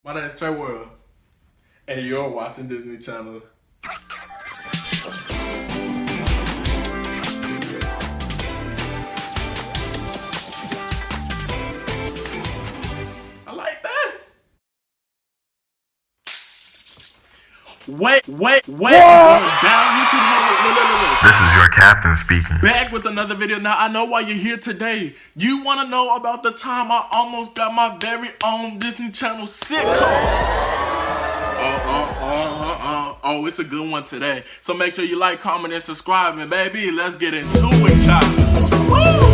My name is Trae World, and you're watching Disney Channel. I like that. Wait. This is your captain speaking. Back with another video. Now, I know why you're here today. You want to know about the time I almost got my very own Disney Channel sitcom. Oh, it's a good one today. So make sure you like, comment, and subscribe. And baby, let's get into it, child. Woo!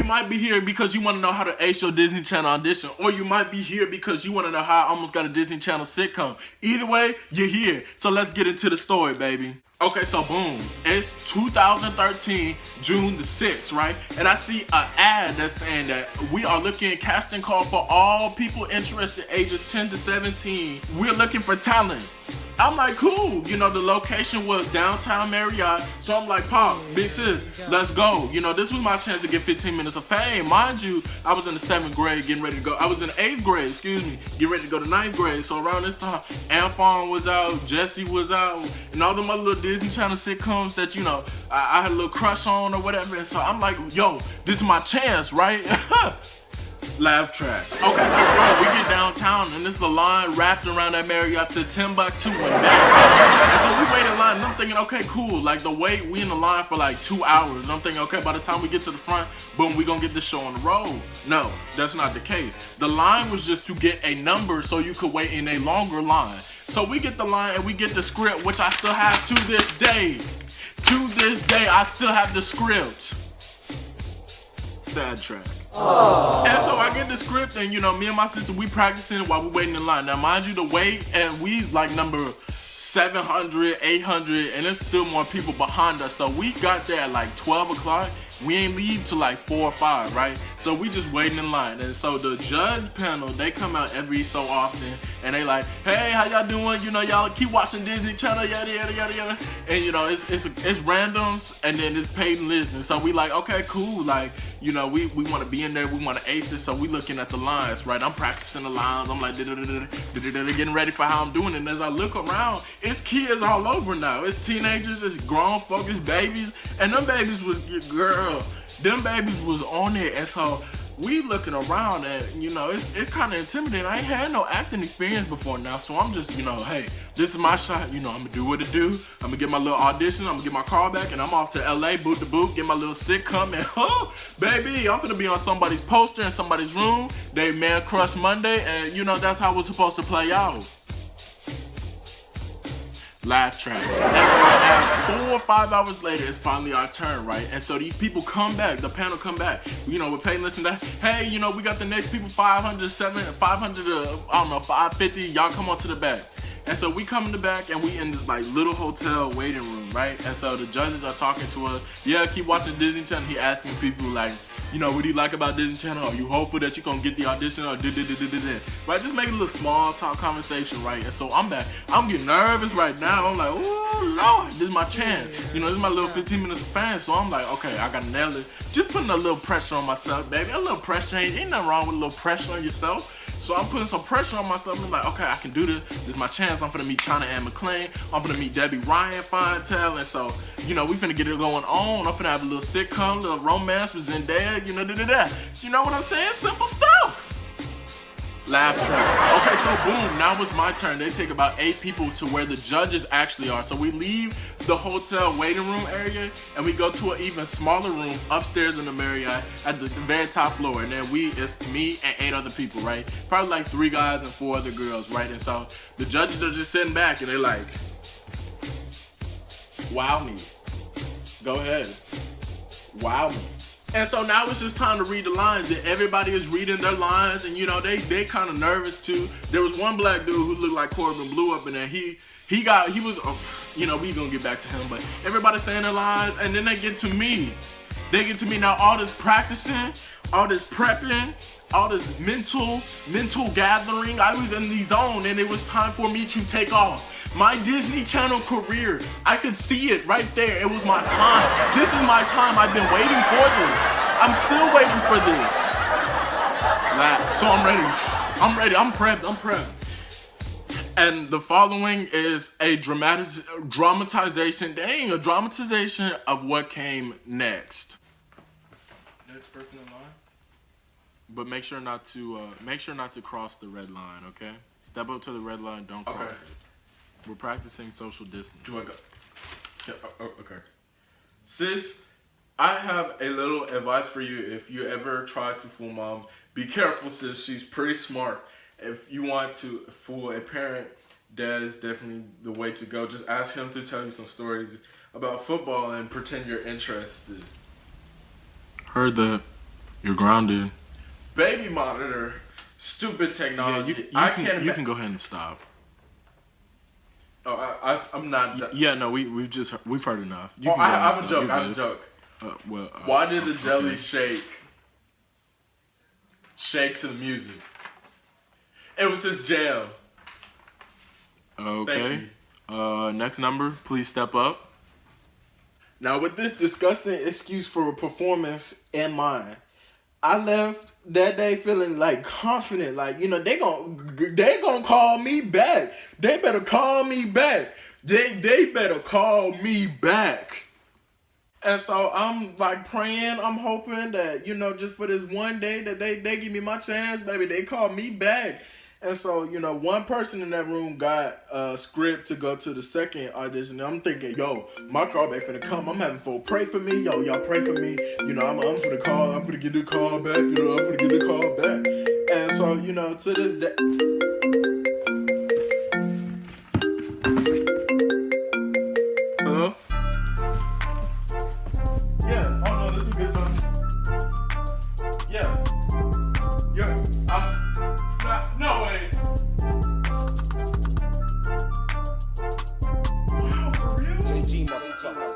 Might be here because you want to know how to ace your Disney Channel audition, or you might be here because you want to know how I almost got a Disney Channel sitcom. Either way, you're here. So let's get into the story, baby. Okay, so boom, it's 2013, June the 6th, right? And I see an ad that's saying that we are looking at casting call for all people interested ages 10 to 17. We're looking for talent. I'm like, cool. You know, the location was downtown Marriott. So I'm like, Pops, big sis, let's go. You know, this was my chance to get 15 minutes of fame. Mind you, I was in the 7th grade getting ready to go. I was in the 8th grade, getting ready to go to 9th grade. So around this time, Anfon was out, Jesse was out, and all them other little Disney Channel sitcoms that, you know, I had a little crush on or whatever. And so I'm like, yo, this is my chance, right? Laugh track. Okay, so bro, we get downtown and this is a line wrapped around that Marriott to Timbuktu and back. And so we wait in line and I'm thinking, okay, cool. Like the wait, we in the line for like 2 hours. And I'm thinking, okay, by the time we get to the front, boom, we gonna get the show on the road. No, that's not the case. The line was just to get a number so you could wait in a longer line. So we get the line and we get the script, which I still have to this day. To this day, I still have the script. Sad track. Aww. And so I get the script and, you know, me and my sister, we practicing while we waiting in line. Now, mind you, the wait, and we like number 700, 800, and there's still more people behind us. So we got there at like 12 o'clock. We ain't leave till like 4 or 5, right? So we just waiting in line. And so the judge panel, they come out every so often and they like, hey, how y'all doing? You know, y'all keep watching Disney Channel, yada, yada, yada, yada. And you know, it's randoms and then it's paid and listening. So we like, okay, cool. Like, you know, we want to be in there. We want to ace it. So we looking at the lines, right? I'm practicing the lines. I'm like, getting ready for how I'm doing it. And as I look around, it's kids all over now. It's teenagers, it's grown folks, it's babies. And them babies was, girl, them babies was on it. And so we looking around and, you know, it's kind of intimidating. I ain't had no acting experience before now, so I'm just, you know, hey, this is my shot. You know, I'm gonna do what it do. I'm gonna get my little audition. I'm gonna get my car back, and I'm off to LA, boot to boot, get my little sitcom, and oh, baby, I'm gonna be on somebody's poster in somebody's room. They Man Crush Monday, and you know that's how we're supposed to play out. Laugh track. And so 4 or 5 hours later, it's finally our turn, right? And so these people come back, the panel come back. You know, we're paying listen to, hey, you know, we got the next people 500, 500 to, I don't know, 550. Y'all come on to the back. And so we come in the back and we in this like little hotel waiting room, right? And so the judges are talking to us. Yeah, keep watching Disney Channel. He asking people like, you know, what do you like about Disney Channel? Are you hopeful that you're gonna get the audition or right? Just making a little small talk conversation, right? And so I'm back. I'm getting nervous right now. I'm like, oh Lord, this is my chance. You know, this is my little 15 minutes of fame. So I'm like, okay, I gotta nail it. Just putting a little pressure on myself, baby. A little pressure, ain't nothing wrong with a little pressure on yourself. So I'm putting some pressure on myself. I'm like, okay, I can do this. This is my chance. I'm finna meet China Ann McClain. I'm finna meet Debbie Ryan Fontel. And so, you know, we finna get it going on. I'm finna have a little sitcom, little romance with Zendaya, you know, You know what I'm saying? Simple stuff. Laugh track. Okay, so boom, now it's my turn. They take about 8 people to where the judges actually are. So we leave the hotel waiting room area and we go to an even smaller room upstairs in the Marriott at the very top floor. And then it's me and 8 other people, right? Probably like 3 guys and 4 other girls, right? And so the judges are just sitting back and they're like, wow me. Go ahead. Wow me. And so now it's just time to read the lines. And everybody is reading their lines, and you know they kind of nervous too. There was one black dude who looked like Corbin Blue up in there. He was, you know, we gonna get back to him, but everybody's saying their lines, and then they get to me. Now. All this practicing, all this prepping, all this mental gathering. I was in the zone, and it was time for me to take off. My Disney Channel career, I could see it right there. It was my time. This is my time. I've been waiting for this. I'm still waiting for this. So I'm ready. I'm prepped. And the following is a dramatization of what came next. Next person in line. But make sure not to cross the red line, okay? Step up to the red line, don't cross it. We're practicing social distance. Do I go? Okay. Sis, I have a little advice for you if you ever try to fool mom. Be careful, sis. She's pretty smart. If you want to fool a parent, dad is definitely the way to go. Just ask him to tell you some stories about football and pretend you're interested. Heard that. You're grounded. Baby monitor. Stupid technology. You can go ahead and stop. Oh, I'm not. Yeah, no, we've heard enough. I have a joke. Why did the jelly shake to the music? It was his jam. Okay. Next number, please step up. Now, with this disgusting excuse for a performance in mind, I left that day feeling like confident, like, you know, they gonna call me back. They better call me back. They better call me back. And so I'm like praying, I'm hoping that, you know, just for this one day that they give me my chance, baby, they call me back. And so, you know, one person in that room got a script to go to the second audition. And I'm thinking, yo, my callback finna come. I'm having folk pray for me. Yo, y'all pray for me. You know, I'm finna call. I'm finna get the call back. You know, I'm finna get the call back. And so, you know, to this day. Hello? Yeah. Oh, no, this is a good time. Yeah. No way. Wow, for real? JG, motherfucker.